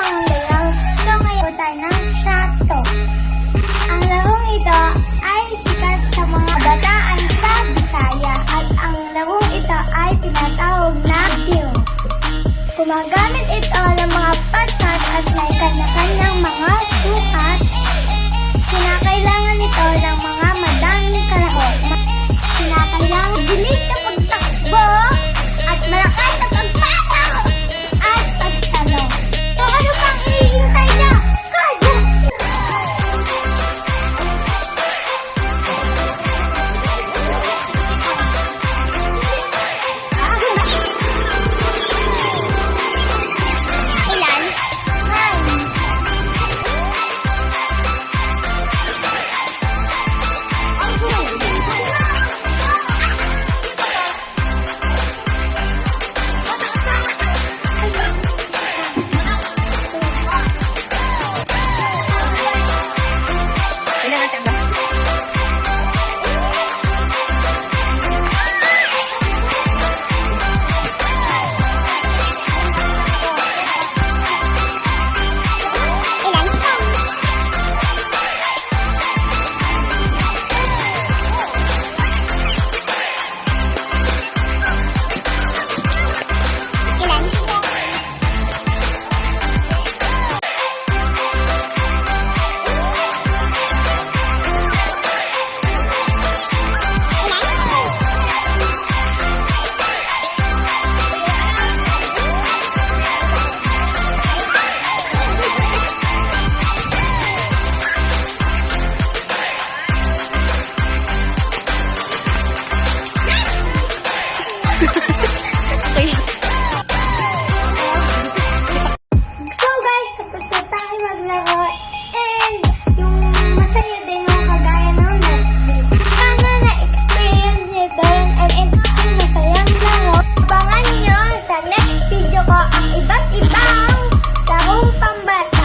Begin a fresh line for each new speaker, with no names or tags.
ang layaw. So ngayon tayo ng Shato. Ang larong ito ay sikat sa mga bataan sa Bisaya at ang larong ito ay tinatawag na Dio. Gumagamit ito ng mga patat at may kanya-kanyang mga sukat. Kinakailangan ito ng mga madaming kalahok. Kinakailangan bilis na pagtakbo at malakas na pagpatak at pagtalong. So ano pang hinihintay niya? Kaya! Ilan? So guys, tapos na tayo maglaro and yung masaya din yung kagaya ng last week. Sana na-experience nyo ito and ito ang masayang laro. Abangan nyo sa next video ko ang iba't ibang larong pambata.